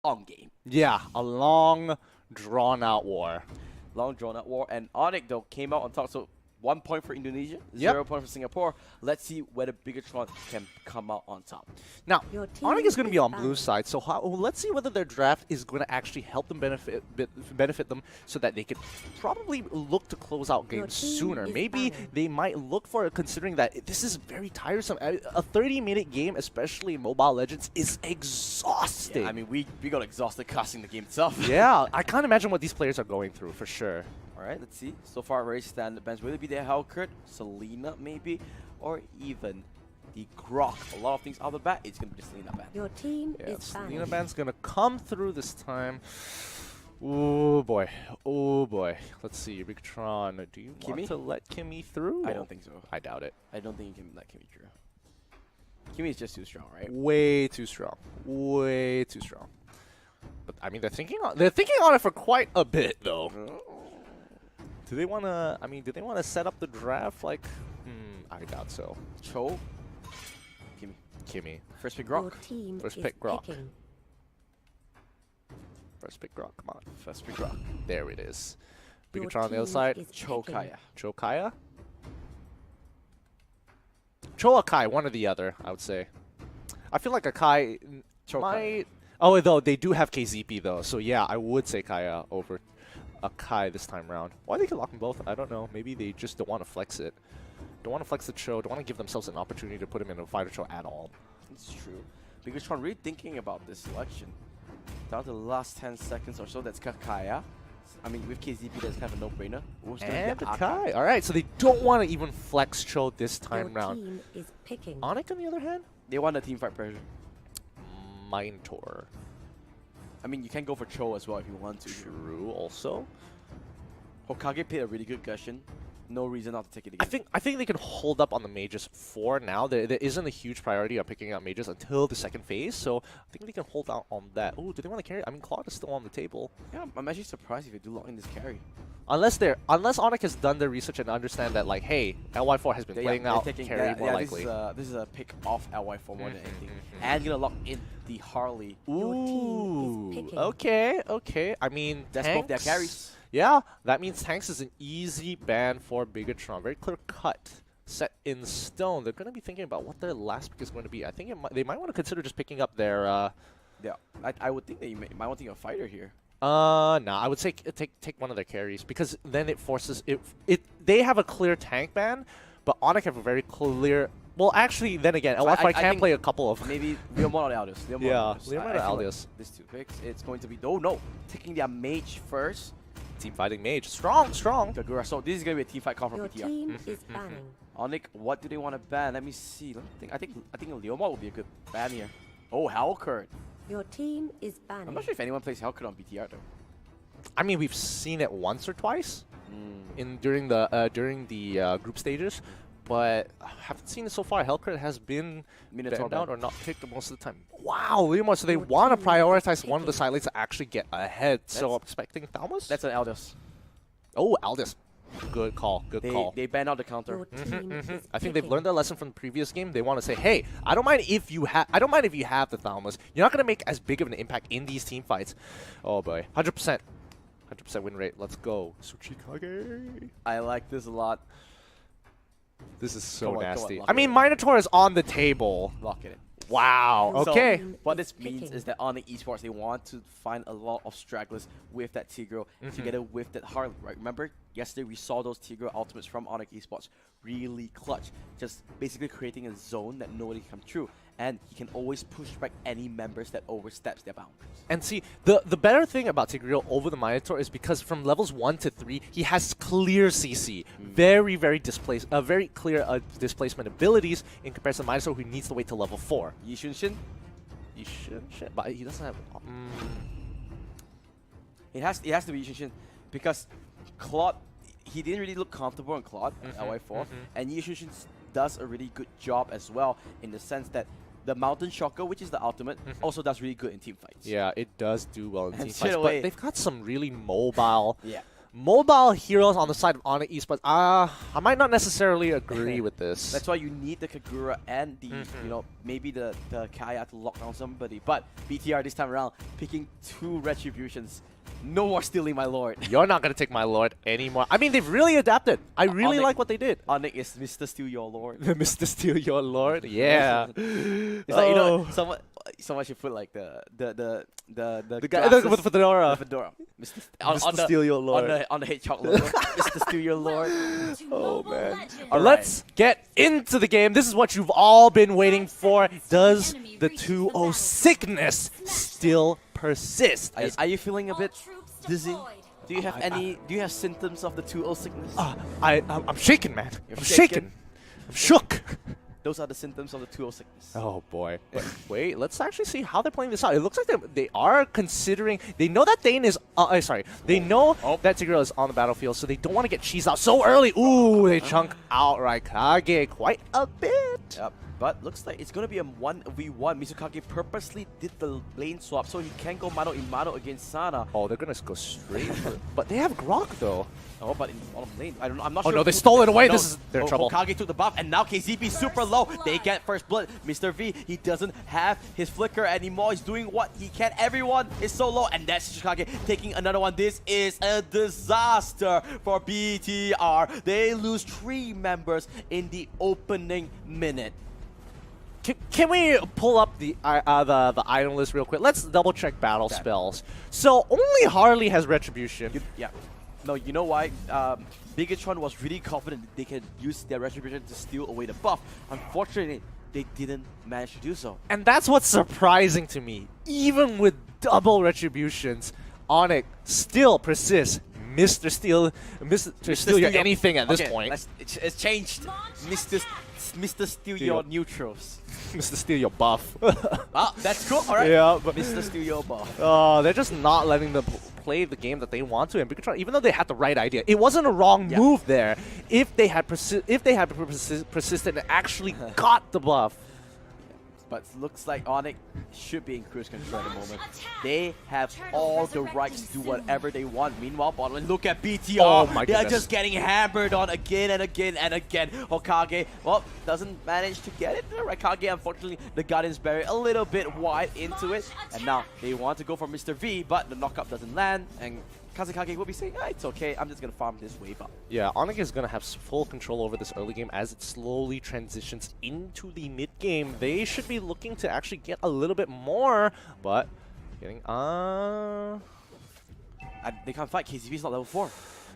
on game. Yeah, a long, drawn-out war. Long drawn out war. And ONIC though came out on top. So 1 point for Indonesia, Yep. 0 point for Singapore. Let's see whether BIGETRON can come out on top. Now, Your team ONIC is going to be is on blue balanced. side, so let's see whether their draft is going to actually help them benefit them so that they could probably look to close out Your games team sooner. is Maybe balanced. they might look for it, considering that this is very tiresome. A 30-minute game, especially in Mobile Legends, is exhausting. Yeah, I mean, we got exhausted casting the game itself. Yeah, I can't imagine what these players are going through, for sure. All right, let's see. So far, very standard bench. Will it be the Hellcurt, Selena maybe, or even the Grok? A lot of things out of the bat. It's going to be the Selena ban. Your team Yeah, is Selena balanced. Band's gonna come through this time. Oh boy, oh boy. Let's see, BIGETRON, do you want Kimmy? to let Kimmy through? I don't think so. I doubt it. I don't think you can let Kimmy through. Kimmy is just too strong, right? Way too strong. Way too strong. But I mean, they're thinking on it for quite a bit, though. Do they want to? I mean, do they want to set up the draft? Like, I doubt so. Cho, Kimmy. Kimmy, First pick Your Grok. team First is pick Grok. picking. first pick Grok. Come on, First pick Grok. there it is. Your BIGETRON on the other team side. is Cho picking. Kaya. Chokaya? Cho Akai, one or the other, I would say. I feel like Akai Cho might... Kaya. Oh, though, they do have KZP, though. So, yeah, I would say Kaya over Akai this time around. Why they can lock them both, I don't know. Maybe they just don't want to flex it. Don't want to flex the Cho. Don't want to give themselves an opportunity to put him in a fighter Cho at all. It's true. BIGETRON really thinking about this selection. Down to the last 10 seconds or so, that's Kakaya. I mean, with KZP, that's kind of a no-brainer. And Akai. All right, so they don't want to even flex Cho this time Your round. team is picking. ONIC, on the other hand? They want the team fight pressure. Minotaur. I mean, you can go for Cho as well if you want to. True, also. Hokage played a really good Gushin. No reason not to take it again. I think they can hold up on the mages for now. There isn't a huge priority of picking out mages until the second phase, so I think they can hold out on that. Oh, do they want to carry? I mean, Claude is still on the table. Yeah, I'm actually surprised if they do lock in this carry. Unless ONIC has done their research and understand that, like, hey, LY4 has been playing out carry more likely. This is a pick off LY4 more than anything. And gonna lock in the Harley. Your team Ooh, is picking. okay. I mean, That's both their Tanks- carries. Yeah, that means Tanks is an easy ban for BIGETRON. Very clear cut, set in stone. They're going to be thinking about what their last pick is going to be. I think they might want to consider just picking up their... Yeah, I would think that you might want to take a fighter here. Nah, I would say take one of their carries, because then it forces... They have a clear tank ban, but ONIC have a very clear... Well, actually, then again, So LY4 I can think play a couple of... Maybe Leomon or Aldous. Yeah, Leomon or Aldous. These two picks, it's going to be... Oh, no. Taking their mage first. Team fighting mage. Strong. Kagura. So this is going to be a team fight call from Your PTR. team is banning. ONIC, what do they want to ban? Let me see. I think Leomon would be a good ban here. Oh, Hellcurt. Your team is I'm banning. not sure if anyone plays Hellcurt on BTR though. I mean, we've seen it once or twice during the group stages, but I haven't seen it so far. Hellcurt has been Minotaur banned out ban. or not picked most of the time. Wow, Leomon, so they Your want to team is prioritize one of the picking. side lanes to actually get ahead. So That's- I'm expecting Thalmos? That's an Aldous. Oh, Aldous. Good call, good call. They ban out the counter. Your team is I think they've picking. learned their lesson from the previous game. They want to say, "Hey, I don't mind if you have the Thalmos. You're not going to make as big of an impact in these team fights." Oh boy, 100%, 100% win rate. Let's go, Tsuchikage. I like this a lot. This is so Come on, nasty. lock I it mean, in. Minotaur is on the table. Lock it in. Wow. So- Okay. Team What is this means picking. is that ONIC Esports, they want to find a lot of stragglers with that Tigro together with that Harley, right? Remember, yesterday we saw those Tigro ultimates from ONIC Esports really clutch, just basically creating a zone that nobody can come through. And he can always push back any members that oversteps their boundaries. And see, the better thing about Tigreal over the Minotaur is because from levels 1 to 3, he has clear CC, very clear displacement abilities in comparison to Minotaur, who needs to wait till level 4. Yi Shunshin, You should, shit, but he doesn't have. it has to be Yi Shunshin because Claude, he didn't really look comfortable on Claude at LY4, and Yi Shunshin does a really good job as well in the sense that the Mountain Shocker, which is the ultimate, also does really good in team fights. Yeah, it does do well in And team straight fights, away- but they've got some really mobile Yeah. Mobile heroes on the side of ONIC Esports. I might not necessarily agree with this. That's why you need the Kagura and the, you know, maybe the Kaya to lock down somebody. But BTR this time around, picking 2 Retributions. No more stealing my lord. You're not going to take my lord anymore. I mean, they've really adapted. I really ONIC like what they did. ONIC is Mr. Steal Your Lord. Mr. Steal Your Lord? Yeah. It's like, you know, someone should put like the guy with the fedora. The fedora. Mr. Mr. Steal Your Lord. On the hedgehog logo. Mr. Steal Your Lord. Oh, man. All Let's get into the game. This is what you've all been waiting for. Does the 2-0 sickness still persist? Are you feeling a bit dizzy? Do you have do you have symptoms of the 2-0 sickness? I'm shaking, man. You're I'm shaken? shaking. I'm shook. Those are the symptoms of the 2-0 sickness. Oh boy. But wait, let's actually see how they're playing this out. It looks like they are considering, they know that Thane is, they know that Tigreal is on the battlefield, so they don't want to get cheesed out so early. Ooh, they chunk out Raikage quite a bit. Yep. But looks like it's going to be a 1v1. Mizukage purposely did the lane swap so he can go mano in mano against Sana. Oh, they're going to go straight for it. But they have Grok though. Oh, but in bottom lane, I'm not Oh sure. no, they stole it away. No, They're in trouble. Hokage took the buff, and now KZP super low. They get first blood. Mr. V, he doesn't have his flicker anymore. He's doing what he can. Everyone is so low, and that's Shikage taking another one. This is a disaster for BTR. They lose 3 members in the opening minute. Can we pull up the item list real quick? Let's double check battle spells. So only Harley has Retribution. Yeah. No, you know why? BIGETRON was really confident that they can use their Retribution to steal away the buff. Unfortunately, they didn't manage to do so. And that's what's surprising to me. Even with double Retributions, ONIC still persists. Mr. Steal your anything at this point. It's changed. Mr. Steal your neutrals. Mr. Steal your buff. Ah, that's cool. All right. Yeah, but Mr. Steal your buff. they're just not letting them play the game that they want to. And BIGETRON, even though they had the right idea, it wasn't a wrong move there. If they had persisted and actually got the buff. But looks like ONIC should be in cruise control at the moment. They have all the rights to do whatever they want. Meanwhile, bottom lane, look at BTR. Oh my they are goodness. just getting hammered on again and again and again. Hokage, well, doesn't manage to get it. Raikage, unfortunately, the Guardian's Barrier a little bit wide into it. And now they want to go for Mr. V, but the knockup doesn't land. And Kazekage will be saying, it's okay, I'm just going to farm this wave up. Yeah, ONIC is going to have full control over this early game as it slowly transitions into the mid game. They should be looking to actually get a little bit more, but getting And they can't fight. KZV's not level 4.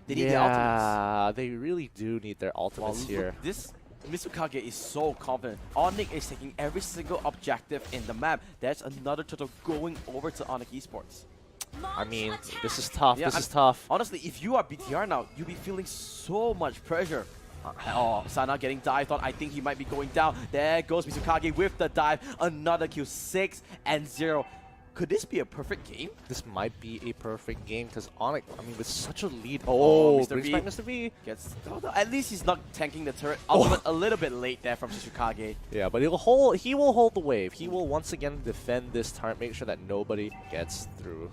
They need their ultimates. Yeah, they really do need their ultimates here. This Mizukage is so confident. ONIC is taking every single objective in the map. There's another turtle going over to ONIC Esports. I mean, this is tough. Yeah, this is tough. Honestly, if you are BTR now, you'll be feeling so much pressure. Oh, Sana getting dived on. I think he might be going down. There goes Mizukage with the dive. Another kill, 6-0. Could this be a perfect game? This might be a perfect game because ONIC, I mean, with such a lead. Oh, Mr. brings V back Mr. V. Gets, at least he's not tanking the turret. Ultimate a little bit late there from Shishikage. Yeah, but he will hold the wave. He will once again defend this turret, make sure that nobody gets through.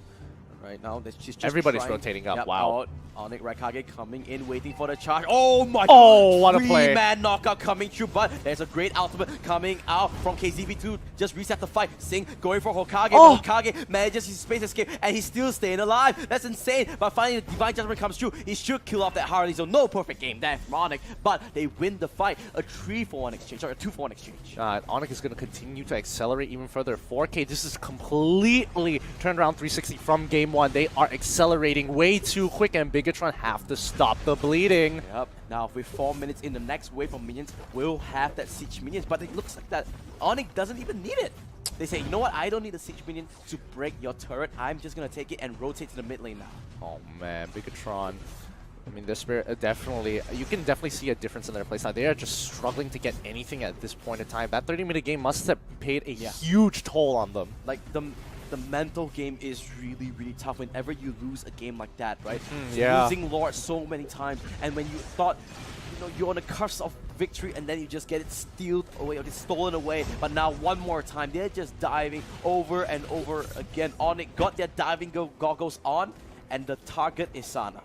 Right now, she's just everybody's trying, rotating up. Wow. ONIC Raikage coming in, waiting for the charge. Oh my god! Oh, what a play! 3-man knockout coming through, but there's a great ultimate coming out from KZP to just reset the fight. Sing going for Hokage. Oh. Hokage manages his space escape, and he's still staying alive. That's insane. But finally, the Divine Judgment comes through. He should kill off that Harley. So no perfect game there from ONIC, but they win the fight. A 3-for-1 exchange, or a 2-for-1 exchange. ONIC is going to continue to accelerate even further. 4K, this is completely turned around 360 from game 1. They are accelerating way too quick, and BIGETRON have to stop the bleeding. Yep. Now, with 4 minutes in the next wave of minions, we'll have that siege minions, but it looks like that ONIC doesn't even need it. They say, you know what, I don't need a siege minion to break your turret. I'm just going to take it and rotate to the mid lane now. Oh man, BIGETRON. I mean, their spirit definitely, you can definitely see a difference in their playstyle. They are just struggling to get anything at this point in time. That 30-minute game must have paid a huge toll on them. Like, the mental game is really, really tough whenever you lose a game like that, right? Yeah. Losing Lord so many times, and when you thought, you know, you're on the cusp of victory, and then you just get it stealed away or get stolen away. But now one more time, they're just diving over and over again. ONIC got their diving goggles on, and the target is Sana.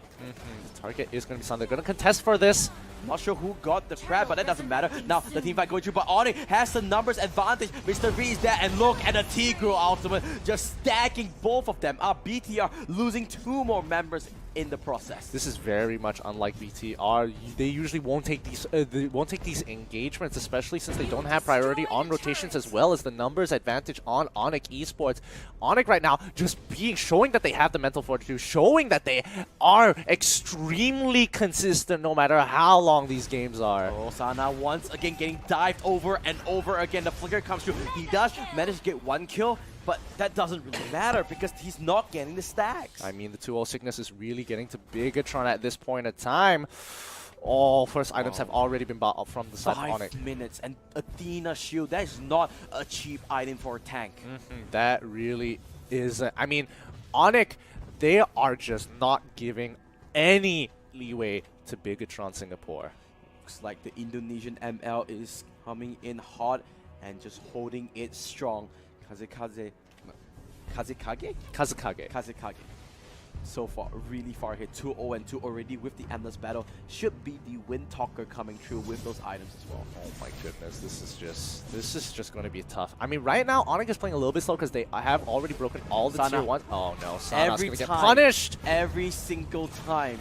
The target is going to be Sana. They're going to contest for this. Not sure who got the grab, but that doesn't matter. Now the team fight going through, but ONIC has the numbers advantage. Mr. V is there, and look at the Tigro ultimate, just stacking both of them up. BTR losing 2 more members in the process. This is very much unlike BTR. They usually won't take these engagements, especially since they don't have priority on rotations as well as the numbers advantage on ONIC Esports. ONIC right now just showing that they have the mental fortitude, showing that they are extremely consistent no matter how long these games are. Oh, Sana once again getting dived over and over again. The flicker comes through. He does manage to get 1 kill, but that doesn't really matter because he's not getting the stacks. I mean, the 2-0 sickness is really getting to BIGETRON at this point in time. All first items have already been bought up from the side of ONIC. 5 minutes and Athena shield. That is not a cheap item for a tank. That really is. I mean, ONIC, they are just not giving any leeway to BIGETRON Singapore. Looks like the Indonesian ML is coming in hot and just holding it strong. Kazekage. So far, really far ahead. 2-0 and 2 already with the Endless Battle. Should be the Wind Talker coming through with those items as well. Oh my goodness, this is just going to be tough. I mean, right now, ONIC is playing a little bit slow because they have already broken all the Sana. tier 1. Oh no, Sana's Every going to get time, punished. every single time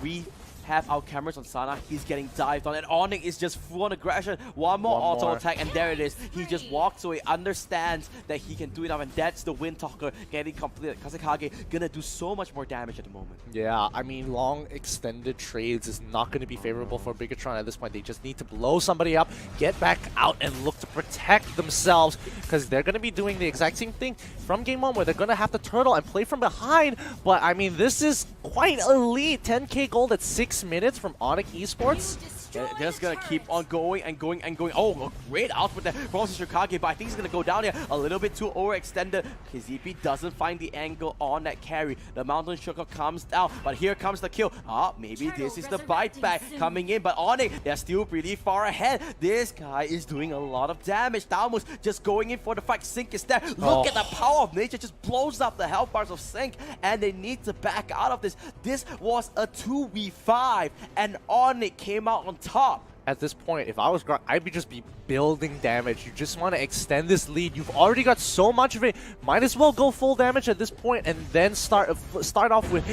we have our cameras on Sana, he's getting dived on, and ONIC is just full on aggression. One more auto attack, and there it is. He just walks away, understands that he can do enough, and that's the Wind Talker getting completed. Kazekage gonna do so much more damage at the moment. Yeah, I mean, long extended trades is not going to be favorable for BIGETRON at this point. They just need to blow somebody up, get back out, and look to protect themselves, because they're going to be doing the exact same thing from game 1, where they're going to have to turtle and play from behind. But I mean, this is quite elite. 10k gold at 6 minutes from ONIC Esports. They're just gonna keep on going and going and going. Oh, a great output there from Shikage, but I think he's gonna go down here a little bit too overextended. KZP doesn't find the angle on that carry. The Mountain Sugar comes down, but here comes the kill. Maybe this is the bite back coming in, but ONIC, they're still pretty far ahead. This guy is doing a lot of damage. Dalmus just going in for the fight. Sync is there. Look at the power of nature, just blows up the health bars of Sync, and they need to back out of this. This was a 2v5, and ONIC came out on top. At this point, if I was Grok, I'd just be building damage. You just want to extend this lead. You've already got so much of it. Might as well go full damage at this point and then start off with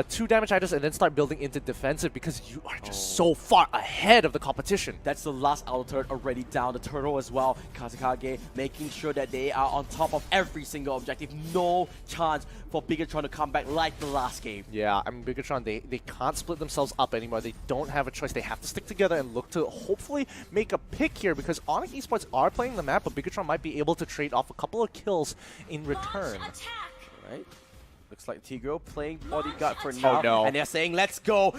2 damage items and then start building into defensive, because you are just so far ahead of the competition. That's the last auto turret already down. The turtle as well. Kazekage making sure that they are on top of every single objective. No chance for BIGETRON to come back like the last game. Yeah, I mean, BIGETRON, they can't split themselves up anymore. They don't have a choice. They have to stick together and look to hopefully make a pick here, because ONIC Esports are playing the map, but BIGETRON might be able to trade off a couple of kills in return. Right? Looks like Tigro playing bodyguard for now. Oh no. And they're saying, let's go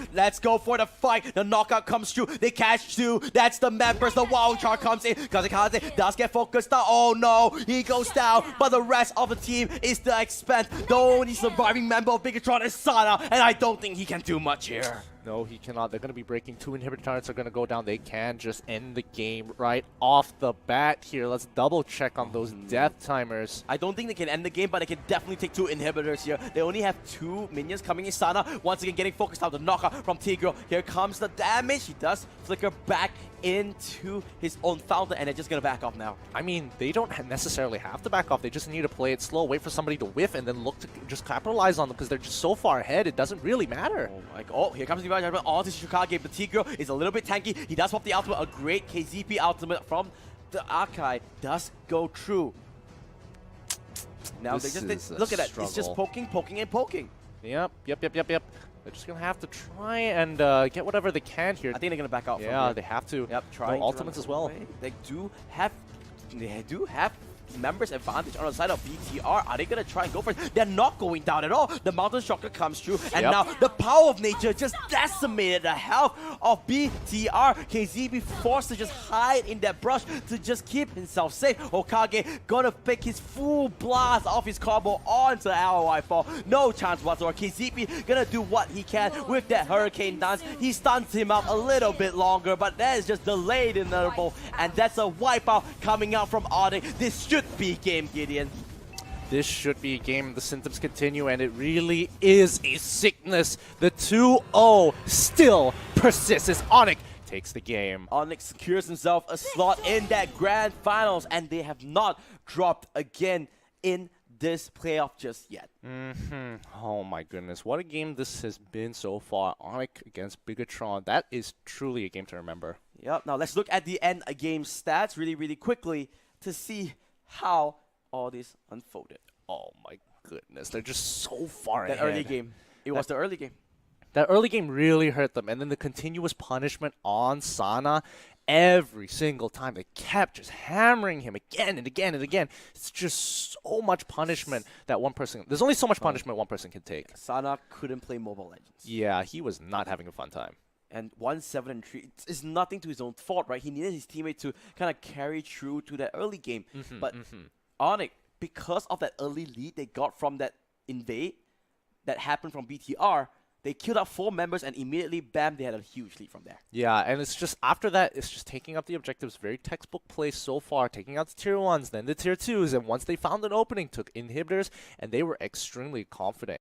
for the fight. The knockout comes through. They catch 2. That's the members. The wild chart comes in. Kazekage does get focused down. Oh no, he goes down. But the rest of the team is the expense. The only surviving member of BIGETRON is Sana, and I don't think he can do much here. No, he cannot. They're going to be breaking. 2 inhibitor turrets are going to go down. They can just end the game right off the bat here. Let's double check on those death timers. I don't think they can end the game, but they can definitely take 2 inhibitors here. They only have 2 minions coming in. Sana once again getting focused out. The knockout from Tigro. Here comes the damage. He does flicker back into his own fountain, and they're just going to back off now. I mean, they don't necessarily have to back off. They just need to play it slow, wait for somebody to whiff, and then look to just capitalize on them, because they're just so far ahead. It doesn't really matter. Oh, here comes the judgment onto Shikage. But Tigro is a little bit tanky. He does pop the ultimate. A great KZP ultimate from the Akai does go through. Now they just look at that. It's just poking, and poking. Yep. They're just going to have to try and get whatever they can here. I think they're going to back out. Yeah, they have to. Yep, trying ultimates as well. They do have members advantage on the side of BTR. Are they going to try and go for it? They're not going down at all. The Mountain Shocker comes through, and now the power of nature just decimated the health of BTR. KZP forced to just hide in that brush to just keep himself safe. Hokage gonna pick his full blast off his combo onto ROI fall. No chance whatsoever. KZP gonna do what he can with that Hurricane Dance. He stuns him up a little bit longer, but that is just delayed inevitable, and that's a wipeout coming out from ONIC. This should be game, Gideon. This should be a game. The symptoms continue, and it really is a sickness. The 2-0 still persists as ONIC takes the game. ONIC secures himself a slot in that grand finals, and they have not dropped again in this playoff just yet. Oh my goodness, what a game this has been so far. ONIC against BIGETRON. That is truly a game to remember. Yep. Now let's look at the end game stats really quickly to see how all this unfolded. Oh my goodness, they're just so far That ahead. early game. It was the early game. That early game really hurt them, and then the continuous punishment on Sana every single time. They kept just hammering him again and again and again. It's just so much punishment that one person... There's only so much punishment one person can take. Sana couldn't play Mobile Legends. Yeah, he was not having a fun time. And 1-7-3 is nothing to his own fault, right? He needed his teammate to kind of carry through to that early game. But ONIC, because of that early lead they got from that invade that happened from BTR, they killed out 4 members and immediately, bam, they had a huge lead from there. Yeah, and it's just after that, it's just taking up the objectives. Very textbook play so far, taking out the tier 1s, then the tier 2s, and once they found an opening, took inhibitors, and they were extremely confident.